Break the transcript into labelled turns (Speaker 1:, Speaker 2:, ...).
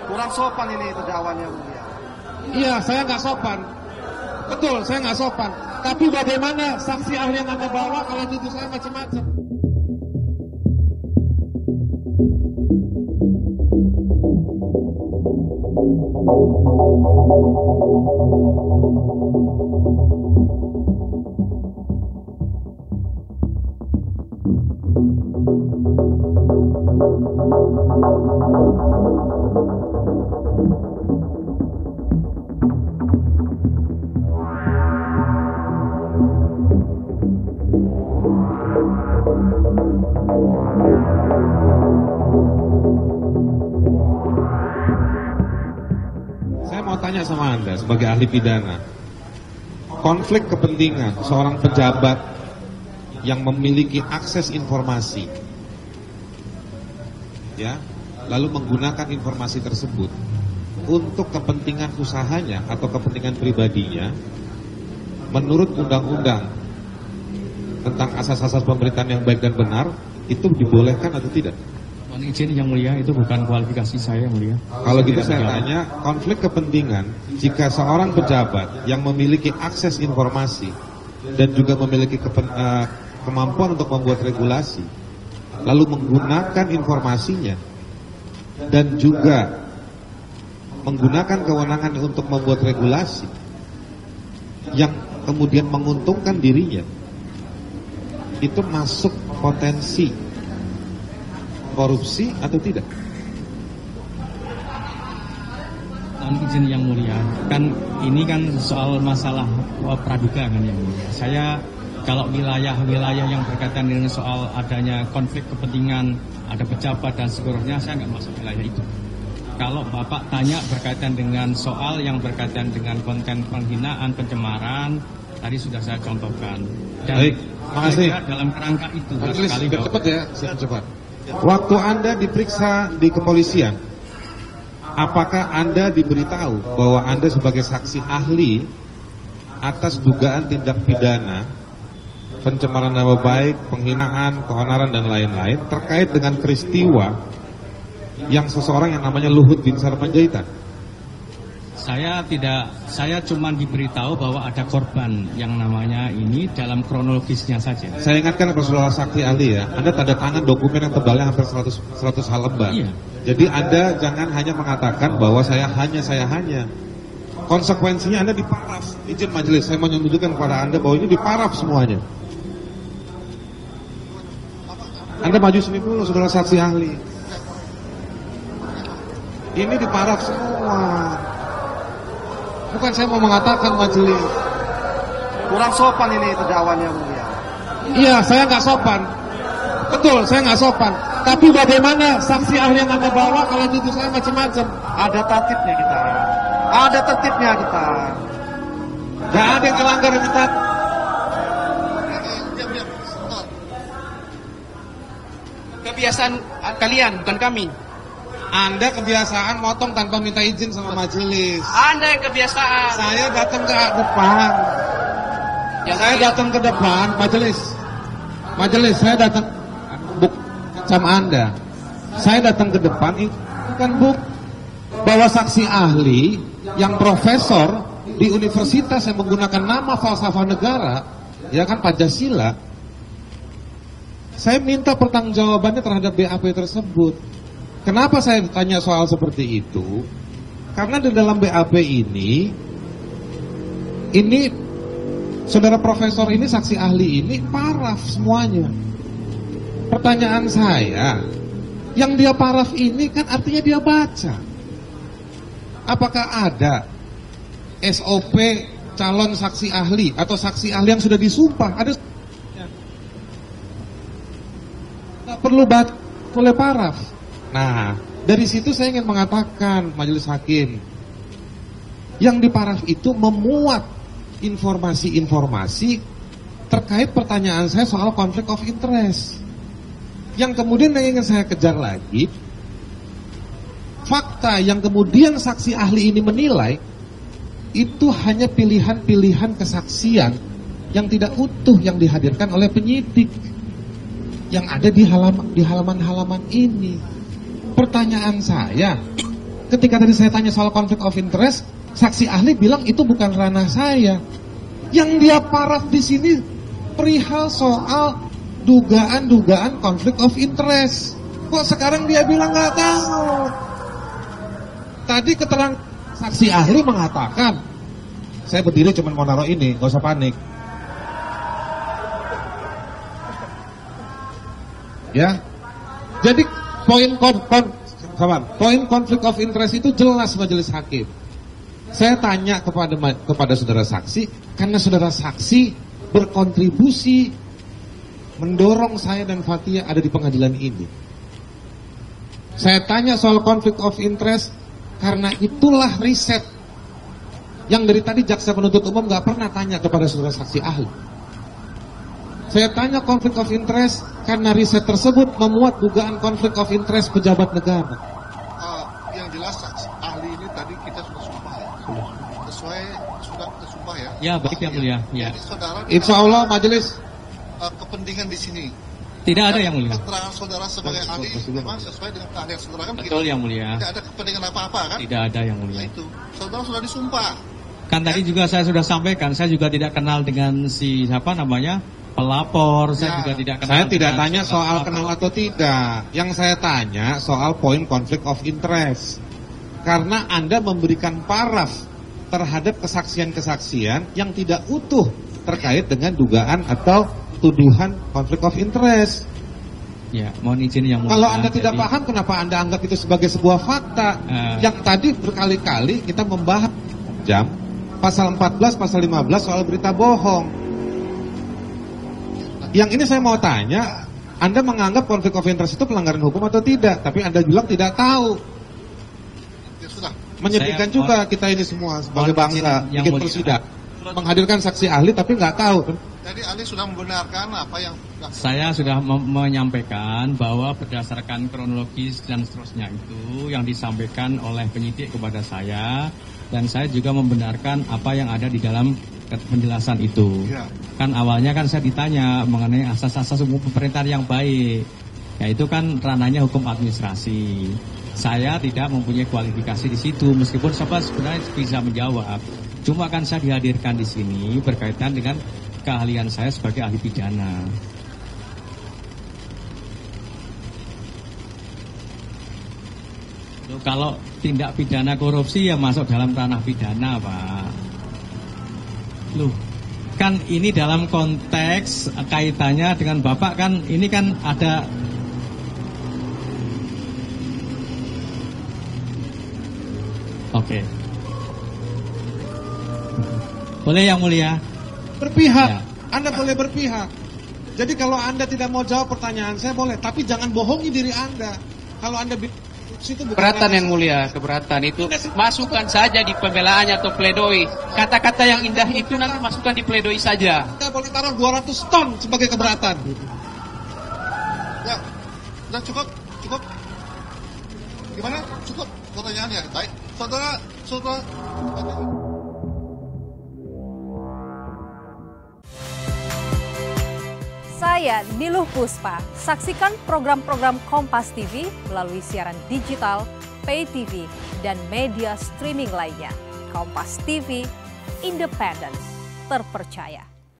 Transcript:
Speaker 1: Kurang sopan ini terdakwanya mulia.
Speaker 2: Iya, saya nggak sopan. Betul, saya nggak sopan. Tapi bagaimana saksi ahli yang Anda bawa kalau tuduh saya macam-macam? Saya mau tanya sama Anda sebagai ahli pidana, konflik kepentingan seorang pejabat yang memiliki akses informasi, ya, lalu menggunakan informasi tersebut untuk kepentingan usahanya atau kepentingan pribadinya, menurut undang-undang tentang asas-asas pemerintahan yang baik dan benar, itu dibolehkan atau tidak?
Speaker 3: Mohon izin yang mulia, itu bukan kualifikasi saya yang mulia.
Speaker 2: Kalau gitu saya tanya, konflik kepentingan jika seorang pejabat yang memiliki akses informasi dan juga memiliki kemampuan untuk membuat regulasi, lalu menggunakan informasinya dan juga menggunakan kewenangan untuk membuat regulasi yang kemudian menguntungkan dirinya, itu masuk potensi korupsi atau tidak?
Speaker 3: Mohon izin yang mulia, kan ini kan soal masalah praduga kan yang mulia. Saya kalau wilayah-wilayah yang berkaitan dengan soal adanya konflik kepentingan, ada pejabat dan seterusnya, saya nggak masuk wilayah itu. Kalau Bapak tanya berkaitan dengan soal yang berkaitan dengan konten penghinaan, pencemaran, tadi sudah saya contohkan. Dan
Speaker 2: baik, makasih.
Speaker 3: Dalam kerangka itu.
Speaker 2: Cepat ya, cepat. Waktu Anda diperiksa di kepolisian, apakah Anda diberitahu bahwa Anda sebagai saksi ahli atas dugaan tindak pidana pencemaran nama baik, penghinaan, keonaran dan lain-lain terkait dengan peristiwa yang seseorang yang namanya Luhut bin Sarpanjaitan?
Speaker 3: Saya cuma diberitahu bahwa ada korban yang namanya ini dalam kronologisnya saja.
Speaker 2: Saya ingatkan kepada saudara saksi ahli ya, Anda tanda tangan dokumen yang tebalnya hampir 100 halaman.
Speaker 3: Iya.
Speaker 2: Jadi Anda jangan hanya mengatakan bahwa saya hanya. Konsekuensinya Anda diparaf. Izin majelis, saya mau menunjukkan kepada Anda bahwa ini diparaf semuanya. Anda maju sini dulu saudara saksi ahli. Ini diparaf semua. Bukan saya mau mengatakan majelis.
Speaker 1: Kurang sopan ini terdakwanya mulia.
Speaker 2: Iya, saya nggak sopan. Betul, saya nggak sopan. Tapi bagaimana saksi ahli yang Anda bawa kalau tuduh saya macam-macam?
Speaker 1: Ada tertibnya kita. Ada tertibnya kita.
Speaker 2: Gak ada yang melanggar kita.
Speaker 3: Kebiasaan kalian, bukan kami.
Speaker 2: Anda kebiasaan motong tanpa minta izin sama majelis.
Speaker 3: Anda yang kebiasaan.
Speaker 2: Saya datang ke depan. Saya datang ke depan majelis. Majelis, saya datang sama Anda. Saya datang ke depan itu kan bahwa saksi ahli yang profesor di universitas yang menggunakan nama falsafah negara, ya kan Pancasila. Saya minta pertanggungjawabannya terhadap BAP tersebut. Kenapa saya tanya soal seperti itu? Karena di dalam BAP ini saudara profesor ini, saksi ahli ini paraf semuanya. Pertanyaan saya, yang dia paraf ini kan artinya dia baca. Apakah ada SOP calon saksi ahli atau saksi ahli yang sudah disumpah? Ada? Nggak perlu boleh paraf. Nah, dari situ saya ingin mengatakan majelis hakim, yang diparaf itu memuat informasi-informasi terkait pertanyaan saya soal konflik of interest. Yang kemudian yang ingin saya kejar lagi, fakta yang kemudian saksi ahli ini menilai itu hanya pilihan-pilihan kesaksian yang tidak utuh yang dihadirkan oleh penyidik yang ada di halaman-halaman ini. Pertanyaan saya, ketika tadi saya tanya soal konflik of interest, saksi ahli bilang itu bukan ranah saya. Yang dia paraf di sini perihal soal dugaan-dugaan konflik of interest. Kok sekarang dia bilang nggak tahu? Tadi keterangan saksi ahli mengatakan, saya berdiri cuma mau naruh ini, nggak usah panik. Ya, jadi poin konflik of interest itu jelas majelis hakim. Saya tanya kepada saudara saksi, karena saudara saksi berkontribusi mendorong saya dan Fathia ada di pengadilan ini. Saya tanya soal konflik of interest karena itulah riset yang dari tadi jaksa penuntut umum nggak pernah tanya kepada saudara saksi ahli. Saya tanya konflik of interest karena riset tersebut memuat dugaan konflik of interest pejabat negara.
Speaker 1: Yang jelas saksi ahli ini tadi kita sudah sumpah ya. Sudah sumpah ya.
Speaker 3: Ya, baik yang mulia. Ya.
Speaker 1: Jadi saudara
Speaker 2: Insya Allah majelis
Speaker 1: kepentingan di sini.
Speaker 3: Tidak ada yang mulia.
Speaker 1: Keterangan saudara sebagai ahli memang sesuai dengan keahlian saudara kan
Speaker 3: Betul yang mulia.
Speaker 1: Tidak ada kepentingan apa-apa kan?
Speaker 3: Tidak ada yang
Speaker 1: Nah
Speaker 3: mulia.
Speaker 1: itu, saudara sudah disumpah.
Speaker 3: Kan tadi juga saya sudah sampaikan, saya juga tidak kenal dengan si siapa namanya pelapor. Saya juga tidak kenal.
Speaker 2: Saya tidak
Speaker 3: dengan
Speaker 2: tanya soal kenal atau tidak. Yang saya tanya soal poin konflik of interest. Karena Anda memberikan paraf terhadap kesaksian-kesaksian yang tidak utuh terkait dengan dugaan atau tuduhan konflik of interest.
Speaker 3: Ya, mohon izin yang mulia.
Speaker 2: Kalau Anda tidak paham, kenapa Anda anggap itu sebagai sebuah fakta? Yang tadi berkali-kali kita membahas jam pasal 14, pasal 15 soal berita bohong. Yang ini saya mau tanya, Anda menganggap konflik of interest itu pelanggaran hukum atau tidak? Tapi Anda bilang tidak tahu.
Speaker 1: Ya sudah.
Speaker 2: Menyedihkan juga kita ini semua sebagai bangsa, bikin persidangan, menghadirkan saksi ahli tapi nggak tahu.
Speaker 1: Jadi ahli sudah membenarkan apa yang
Speaker 3: saya sudah menyampaikan bahwa berdasarkan kronologis dan seterusnya itu yang disampaikan oleh penyidik kepada saya, dan saya juga membenarkan apa yang ada di dalam penjelasan itu.
Speaker 1: Ya.
Speaker 3: Kan awalnya kan saya ditanya mengenai asas-asas hukum pemerintahan yang baik. Ya itu kan ranahnya hukum administrasi. Saya tidak mempunyai kualifikasi di situ, meskipun saya sebenarnya bisa menjawab. Cuma kan saya dihadirkan di sini berkaitan dengan keahlian saya sebagai ahli pidana. Loh, kalau tindak pidana korupsi ya masuk dalam ranah pidana, Pak. Loh, kan ini dalam konteks kaitannya dengan Bapak kan ini kan ada. Oke. Boleh yang mulia?
Speaker 2: Berpihak,
Speaker 3: Ya.
Speaker 2: Anda boleh berpihak. Jadi kalau Anda tidak mau jawab pertanyaan saya boleh, tapi jangan bohongi diri Anda. Kalau Anda itu bukan
Speaker 4: Keberatan yang mulia, keberatan itu masukkan saja di pembelaannya atau pledoi. Kata-kata yang indah itu nanti masukkan di pledoi saja.
Speaker 2: Kita boleh taruh 200 ton sebagai keberatan.
Speaker 1: ya sudah cukup. Gimana? Cukup pertanyaannya. Baik. Saudara
Speaker 5: Saya Niluh Puspa. Saksikan program-program Kompas TV melalui siaran digital, pay TV, dan media streaming lainnya. Kompas TV, independen, terpercaya.